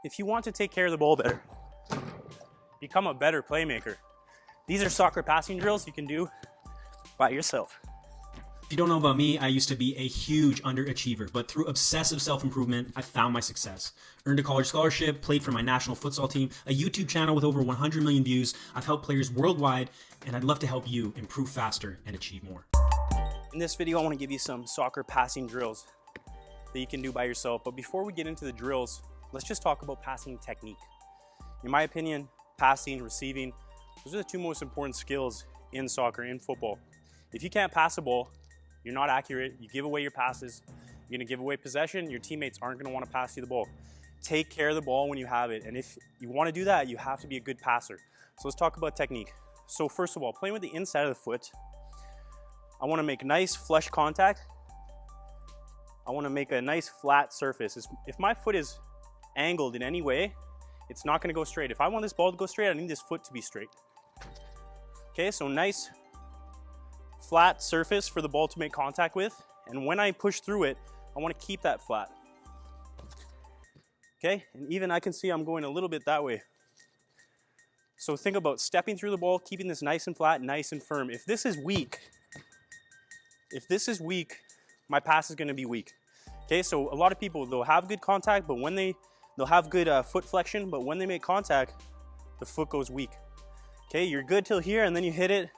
if you want to take care of the ball better, become a better playmaker, these are soccer passing drills you can do by yourself. If you don't know about me, I used to be a huge underachiever, but through obsessive self-improvement, I found my success. Earned a college scholarship, played for my national futsal team, a YouTube channel with over 100 million views. I've helped players worldwide, and I'd love to help you improve faster and achieve more. In this video, I want to give you some soccer passing drills that you can do by yourself. But before we get into the drills, let's just talk about passing technique. In my opinion, passing, receiving, those are the two most important skills in soccer, in football. If you can't pass a ball, you're not accurate, you give away your passes, you're gonna give away possession, your teammates aren't gonna wanna pass you the ball. Take care of the ball when you have it, and if you wanna do that, you have to be a good passer. So let's talk about technique. So first of all, playing with the inside of the foot, I wanna make nice flush contact. I wanna make a nice flat surface. If my foot is angled in any way, it's not gonna go straight. If I want this ball to go straight, I need this foot to be straight. Okay, so nice flat surface for the ball to make contact with, and when I push through it, I want to keep that flat. Okay, and even I can see I'm going a little bit that way. So think about stepping through the ball, keeping this nice and flat, nice and firm. If this is weak, my pass is going to be weak. Okay, so a lot of people, they'll have good contact, but when they'll have good foot flexion, but when they make contact, the foot goes weak. Okay, you're good till here, and then you hit it,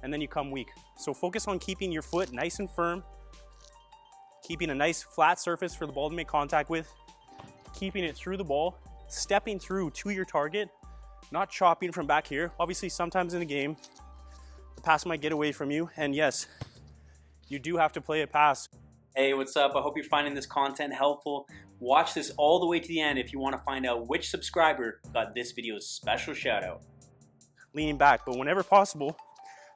and then you come weak. So focus on keeping your foot nice and firm, keeping a nice flat surface for the ball to make contact with, keeping it through the ball, stepping through to your target, not chopping from back here. Obviously, sometimes in a game, the pass might get away from you, and yes, you do have to play a pass. Hey, what's up? I hope you're finding this content helpful. Watch this all the way to the end if you want to find out which subscriber got this video's special shout out. Leaning back, but whenever possible,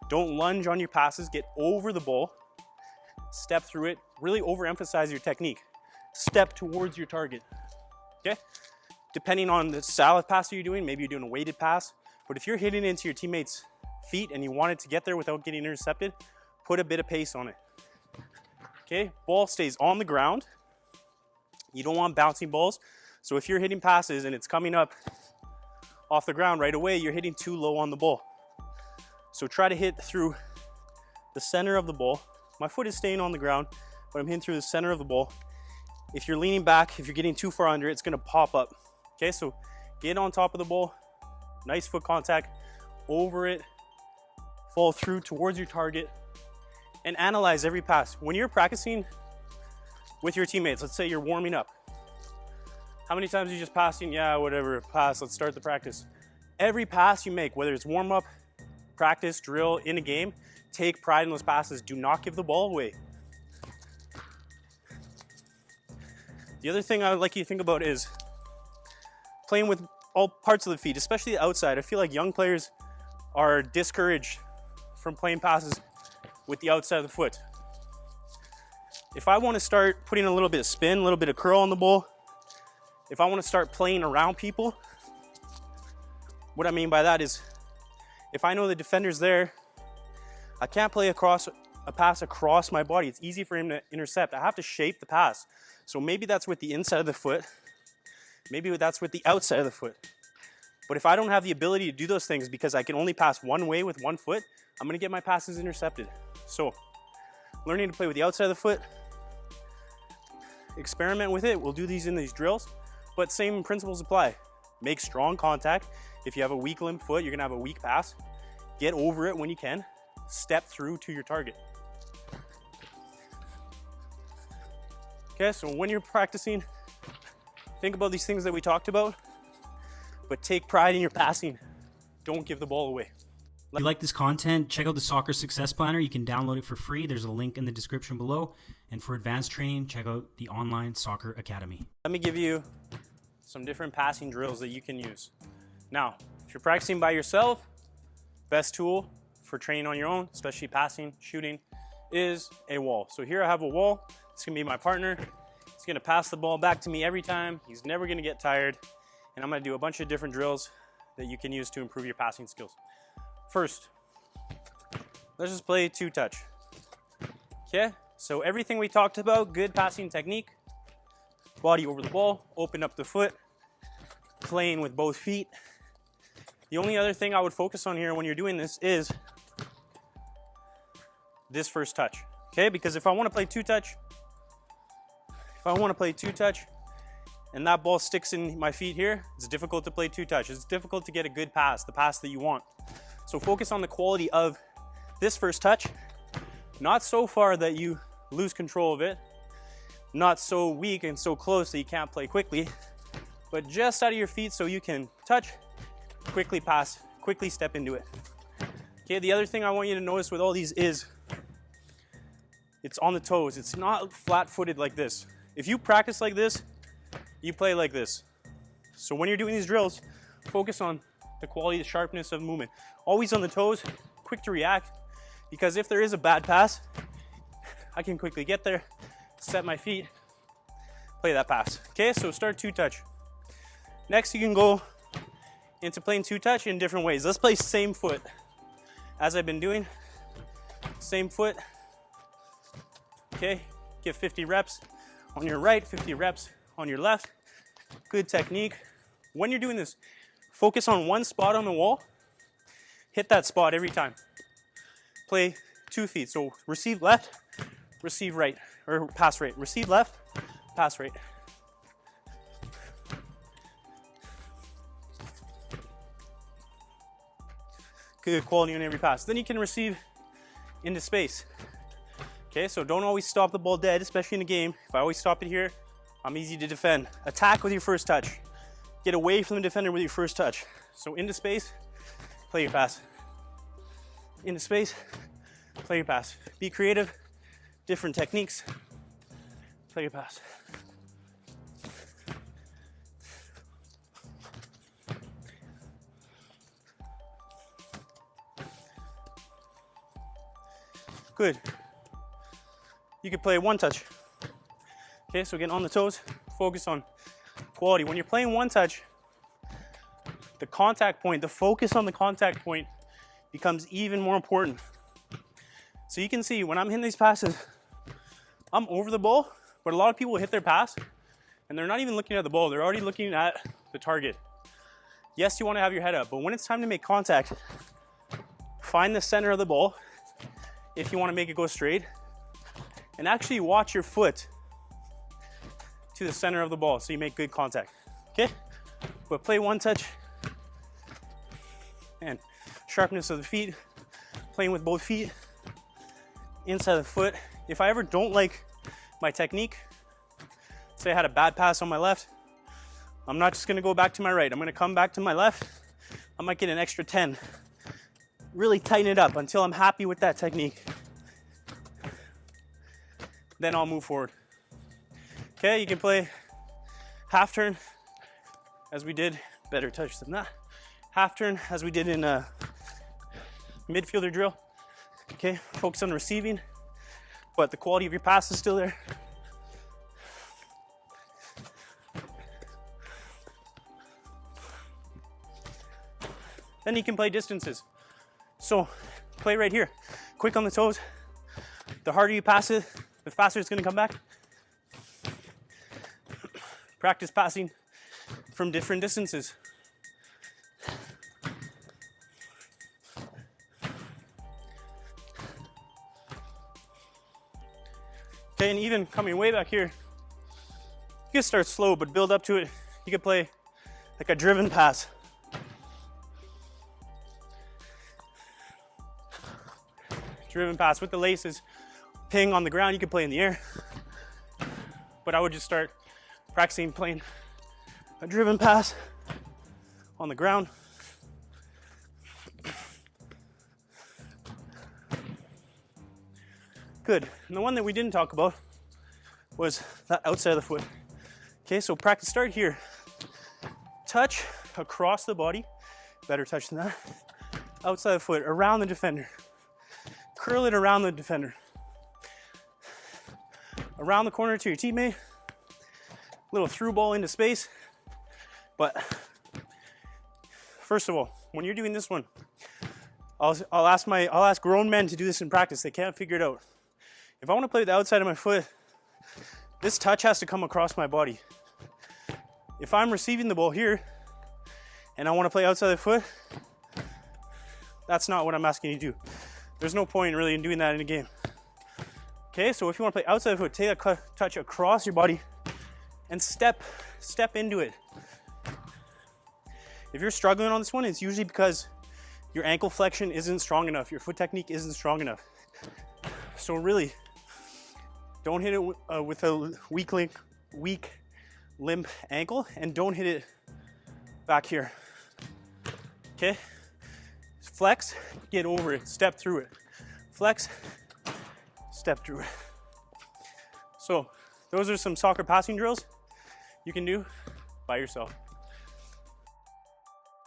don't lunge on your passes, get over the ball, step through it, really overemphasize your technique. Step towards your target, okay? Depending on the style of pass you're doing, maybe you're doing a weighted pass, but if you're hitting into your teammate's feet and you want it to get there without getting intercepted, put a bit of pace on it, okay? Ball stays on the ground. You don't want bouncing balls, so if you're hitting passes and it's coming up off the ground right away, you're hitting too low on the ball. So try to hit through the center of the ball. My foot is staying on the ground, but I'm hitting through the center of the ball. If you're leaning back, if you're getting too far under, it's gonna pop up. Okay, so get on top of the ball, nice foot contact, over it, fall through towards your target, and analyze every pass. When you're practicing with your teammates, let's say you're warming up, how many times are you just passing? Yeah, whatever, pass, let's start the practice. Every pass you make, whether it's warm up, practice, drill, in a game, take pride in those passes. Do not give the ball away. The other thing I would like you to think about is playing with all parts of the feet, especially the outside. I feel like young players are discouraged from playing passes with the outside of the foot. If I want to start putting a little bit of spin, a little bit of curl on the ball, if I want to start playing around people, what I mean by that is, if I know the defender's there, I can't play a pass across my body. It's easy for him to intercept. I have to shape the pass. So maybe that's with the inside of the foot. Maybe that's with the outside of the foot. But if I don't have the ability to do those things because I can only pass one way with one foot, I'm gonna get my passes intercepted. So learning to play with the outside of the foot, experiment with it. We'll do these in these drills, but same principles apply. Make strong contact. If you have a weak limb foot, you're gonna have a weak pass. Get over it when you can. Step through to your target. Okay, so when you're practicing, think about these things that we talked about, but take pride in your passing. Don't give the ball away. If you like this content, check out the Soccer Success Planner. You can download it for free. There's a link in the description below. And for advanced training, check out the Online Soccer Academy. Let me give you some different passing drills that you can use. Now, if you're practicing by yourself, best tool for training on your own, especially passing, shooting, is a wall. So here I have a wall. It's gonna be my partner. He's gonna pass the ball back to me every time. He's never gonna get tired. And I'm gonna do a bunch of different drills that you can use to improve your passing skills. First, let's just play two touch. Okay, so everything we talked about, good passing technique, body over the ball, open up the foot, playing with both feet. The only other thing I would focus on here when you're doing this is this first touch, okay? Because if I want to play two touch, and that ball sticks in my feet here, it's difficult to play two touch. It's difficult to get a good pass, the pass that you want. So focus on the quality of this first touch, not so far that you lose control of it, not so weak and so close that you can't play quickly, but just out of your feet so you can touch, quickly pass, quickly step into it. Okay, the other thing I want you to notice with all these is it's on the toes. It's not flat-footed like this. If you practice like this, you play like this. So when you're doing these drills, focus on the quality, the sharpness of movement. Always on the toes, quick to react, because if there is a bad pass, I can quickly get there, set my feet, play that pass. Okay, so start two touch. Next, you can go into playing two touch in different ways. Let's play same foot. As I've been doing, same foot. Okay, get 50 reps on your right, 50 reps on your left. Good technique. When you're doing this, focus on one spot on the wall. Hit that spot every time. Play 2 feet. So receive left, receive right, or pass right. Receive left, pass right. Good quality on every pass. Then you can receive into space. Okay, so don't always stop the ball dead, especially in a game. If I always stop it here, I'm easy to defend. Attack with your first touch. Get away from the defender with your first touch. So into space, play your pass. Into space, play your pass. Be creative, different techniques, play your pass. Good. You could play one touch. Okay, so again, on the toes, focus on quality. When you're playing one touch, the contact point, the focus on the contact point becomes even more important. So you can see when I'm hitting these passes, I'm over the ball, but a lot of people hit their pass and they're not even looking at the ball, they're already looking at the target. Yes, you want to have your head up, but when it's time to make contact, find the center of the ball if you want to make it go straight, and actually watch your foot to the center of the ball so you make good contact, okay? But play one touch, and sharpness of the feet, playing with both feet, inside the foot. If I ever don't like my technique, say I had a bad pass on my left, I'm not just gonna go back to my right, I'm gonna come back to my left, I might get an extra 10. Really tighten it up until I'm happy with that technique. Then I'll move forward. Okay, you can play half turn as we did, better touch than that. Half turn as we did in a midfielder drill. Okay, focus on receiving, but the quality of your pass is still there. Then you can play distances. So play right here, quick on the toes. The harder you pass it, the faster it's gonna come back. Practice passing from different distances. Okay, and even coming way back here, you can start slow, but build up to it. You could play like a driven pass. Driven pass with the laces, ping on the ground, you could play in the air. But I would just start practicing playing a driven pass on the ground. Good. And the one that we didn't talk about was that outside of the foot. Okay, so practice start here. Touch across the body, better touch than that. Outside the foot, around the defender. Curl it around the defender. Around the corner to your teammate. Little through ball into space. But first of all, when you're doing this one, I'll ask grown men to do this in practice. They can't figure it out. If I want to play with the outside of my foot, this touch has to come across my body. If I'm receiving the ball here, and I want to play outside the foot, that's not what I'm asking you to do. There's no point really in doing that in a game. Okay, so if you want to play outside the foot, take a touch across your body and step into it. If you're struggling on this one, it's usually because your ankle flexion isn't strong enough, your foot technique isn't strong enough. So really, don't hit it with a weak limp ankle, and don't hit it back here. Okay? Flex, get over it, step through it. Flex, step through it. So those are some soccer passing drills you can do by yourself.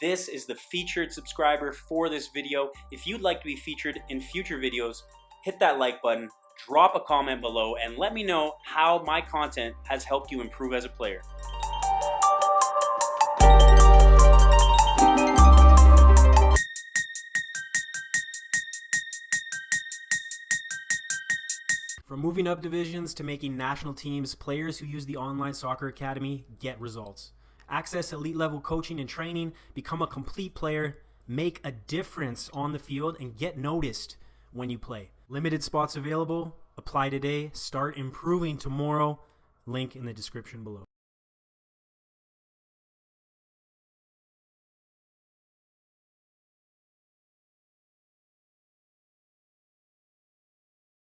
This is the featured subscriber for this video. If you'd like to be featured in future videos, hit that like button, drop a comment below, and let me know how my content has helped you improve as a player. From moving up divisions to making national teams, players who use the Online Soccer Academy get results. Access elite level coaching and training, become a complete player, make a difference on the field, and get noticed when you play. Limited spots available. Apply today. Start improving tomorrow. Link in the description below.